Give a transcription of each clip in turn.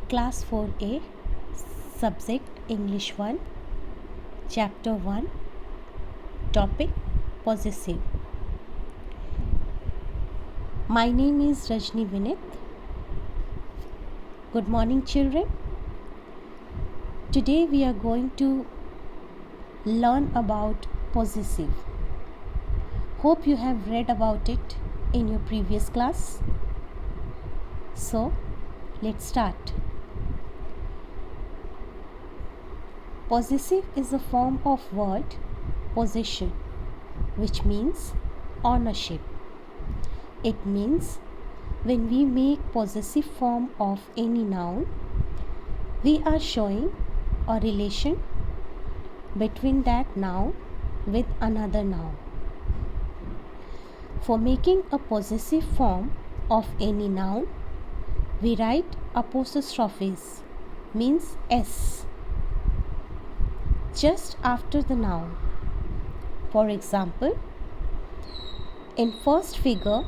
Class 4A, Subject English 1, Chapter 1, Topic Possessive. My name is Rajni Vinith. Good morning, children. Today we are going to learn about possessive. Hope you have read about it in your previous class. So, let's start. Possessive is a form of word possession, which means ownership. It means when we make possessive form of any noun, we are showing a relation between that noun with another noun. For making a possessive form of any noun, we write apostrophes, means S, just after the noun. For example, in first figure,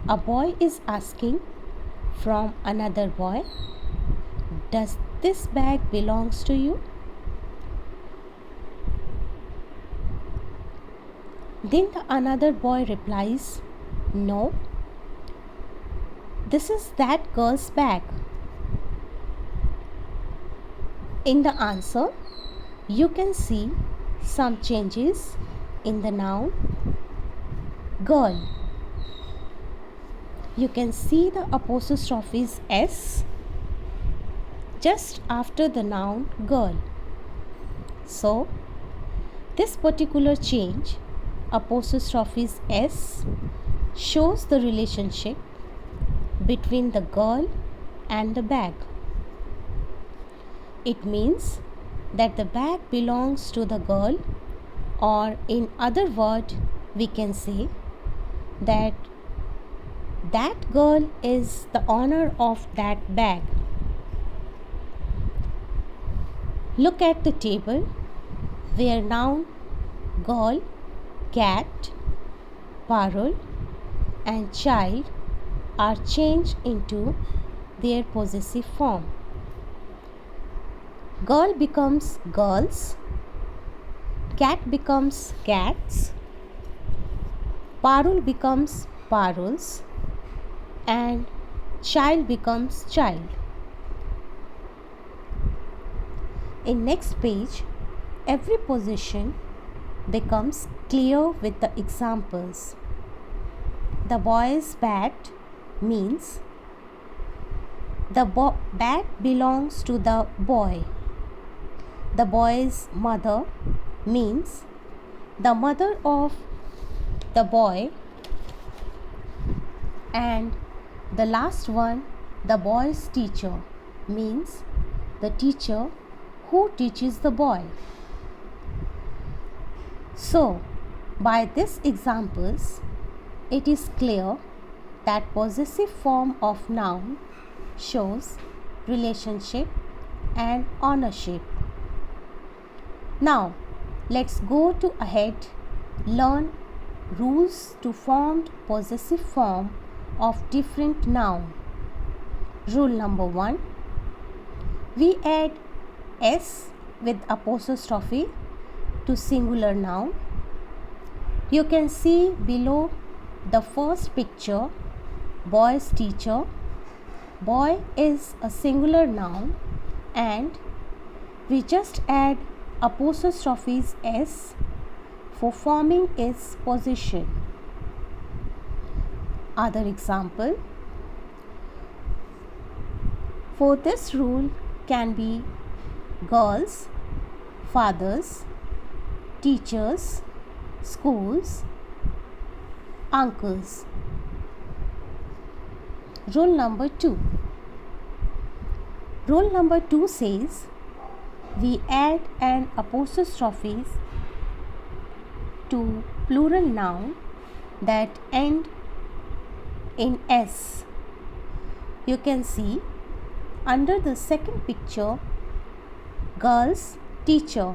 a boy is asking from another boy, "Does this bag belongs to you?" Then the another boy replies, "No, this is that girl's bag." In the answer, you can see some changes in the noun girl. You can see the apostrophes S just after the noun girl. So, this particular change, apostrophes S, shows the relationship between the girl and the bag. It means that the bag belongs to the girl, or in other word, we can say that girl is the owner of that bag. Look at the table where noun girl, cat, parrot and child are changed into their possessive form. Girl becomes girls, cat becomes cats, parrot becomes parrots, and child becomes child. In next page, every possession becomes clear with the examples. The boy's bat means the bat belongs to the boy. The boy's mother means the mother of the boy. And the last one, the boy's teacher, means the teacher who teaches the boy. So, by these examples, it is clear that possessive form of noun shows relationship and ownership. Now, let's go to ahead, learn rules to form possessive form of different noun. Rule number 1. We add S with apostrophe to singular noun. You can see below the first picture, boy's teacher. Boy is a singular noun and we just add apostrophes S for forming its possession. Other example, for this rule can be girls, fathers, teachers, schools, uncles. Rule number 2. Rule number 2 says we add an apostrophes to plural noun that end in S. You can see under the second picture, girls, teacher.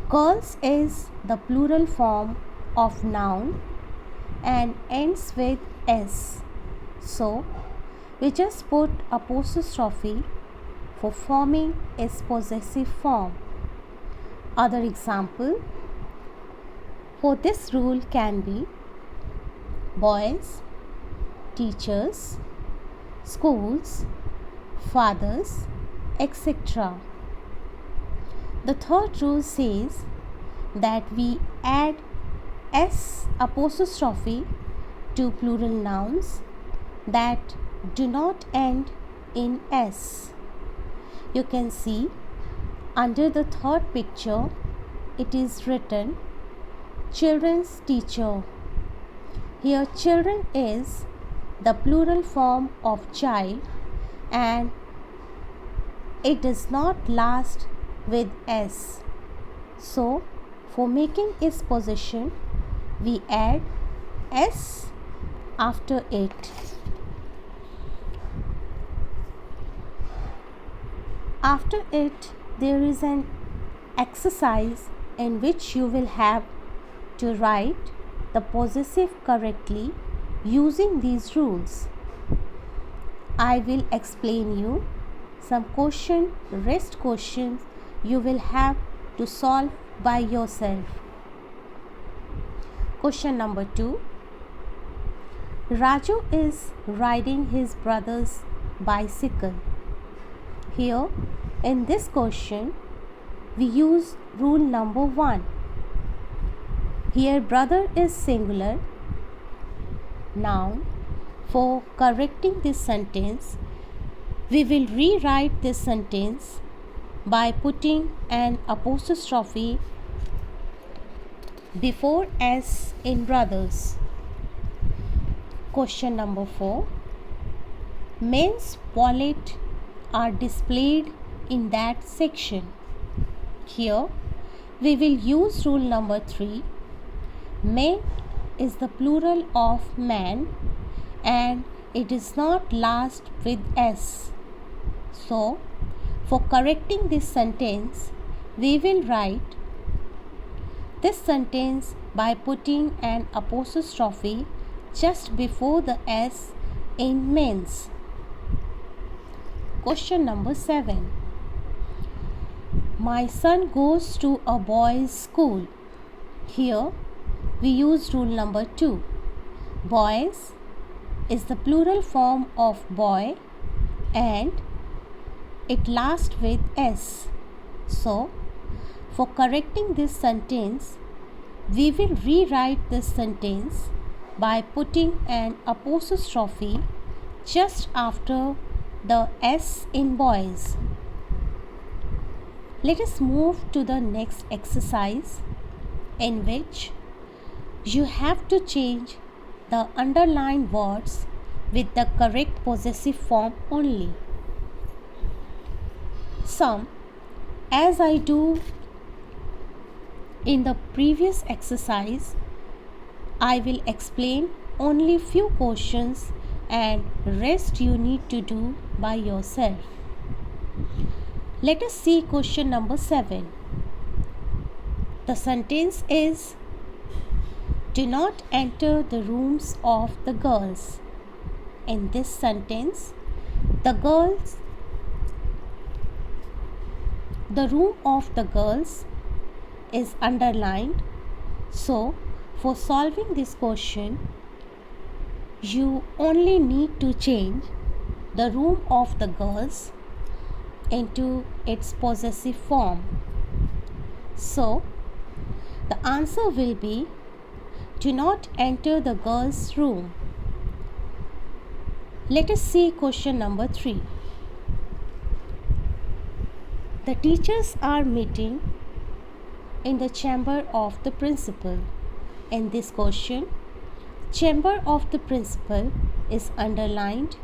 Girls is the plural form of noun and ends with S. So, We just put apostrophe for forming its possessive form. Other example for this rule can be boys, teachers, schools, fathers, etc. The third rule says that we add s apostrophe to plural nouns that do not end in s. You can see under the third picture it is written children's teacher. Here children is the plural form of child and it does not last with s. So for making its possession we add s after it. After it, there is an exercise in which you will have to write the possessive correctly using these rules. I will explain you some rest questions you will have to solve by yourself. Question number 2. Raju is riding his brother's bicycle. Here in this question we use rule number 1. Here brother is singular. Now for correcting this sentence we will rewrite this sentence by putting an apostrophe before s in brothers. Question number 4. Men's wallet are displayed in that section. Here we will use rule number 3. Men is the plural of man and it is not last with s. So for correcting this sentence we will write this sentence by putting an apostrophe just before the s in men's. Question number 7. My son goes to a boys' school. Here we use rule number 2. Boys is the plural form of boy and it lasts with s. So for correcting this sentence we will rewrite this sentence by putting an apostrophe just after the s in boys. Let us move to the next exercise in which you have to change the underlined words with the correct possessive form only. Some, as I do in the previous exercise, I will explain only few questions and rest you need to do by yourself. Let us see question number 7. The sentence is, do not enter the rooms of the girls. In this sentence, the room of the girls is underlined. So, for solving this question, you only need to change the room of the girls into its possessive form. So, the answer will be, do not enter the girls' room. Let us see question number 3. The teachers are meeting in the chamber of the principal. In this question, chamber of the principal is underlined.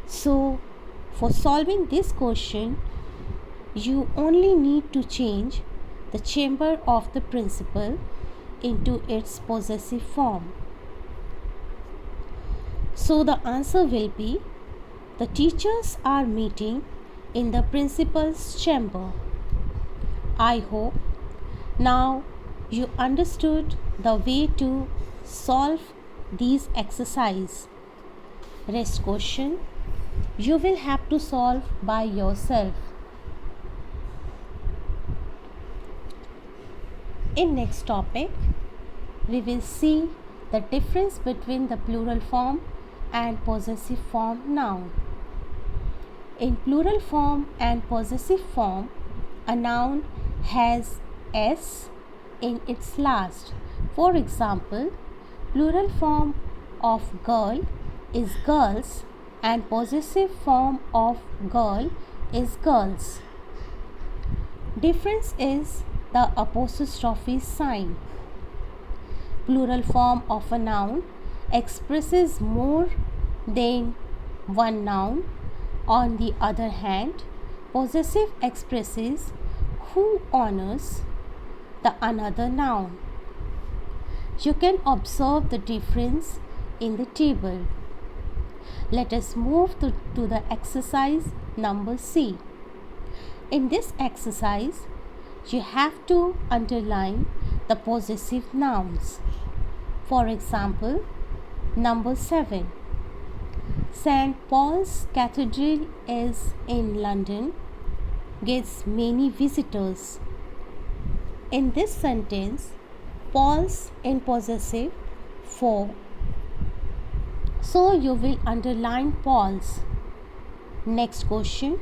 So, for solving this question, you only need to change the chamber of the principal into its possessive form. So, the answer will be, the teachers are meeting in the principal's chamber. I hope now you understood the way to solve these exercises. Rest question you will have to solve by yourself. In next topic, we will see the difference between the plural form and possessive form noun. In plural form and possessive form, a noun has s in its last. For example, plural form of girl is girls and possessive form of girl is girls. Difference is the apostrophe sign. Plural form of a noun expresses more than one noun. On the other hand, possessive expresses who honors the another noun. You can observe the difference in the table. Let us move to the exercise number C. In this exercise, you have to underline the possessive nouns. For example, number 7. St. Paul's Cathedral is in London, gets many visitors. In this sentence, Paul's in possessive form. So you will underline Paul's. Next question,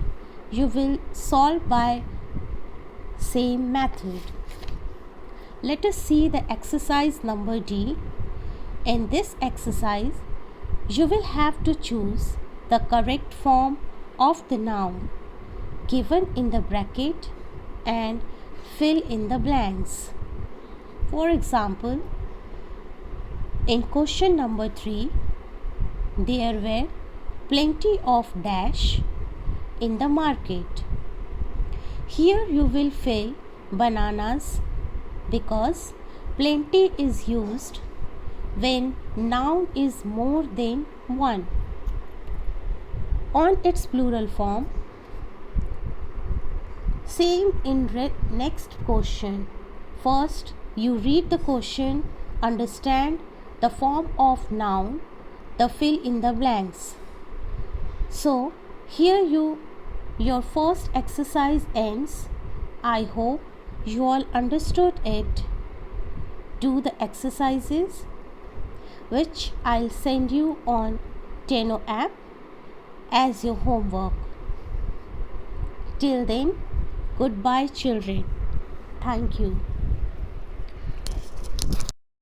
you will solve by same method. Let us see the exercise number D. In this exercise, you will have to choose the correct form of the noun given in the bracket and fill in the blanks. For example, in question number 3, there were plenty of dash in the market. Here you will fill bananas because plenty is used when noun is more than one. On its plural form, same in next question. First, you read the question, understand the form of noun, the fill in the blanks. So, here your first exercise ends. I hope you all understood it. Do the exercises which I'll send you on Teno app as your homework. Till then, goodbye children. Thank you.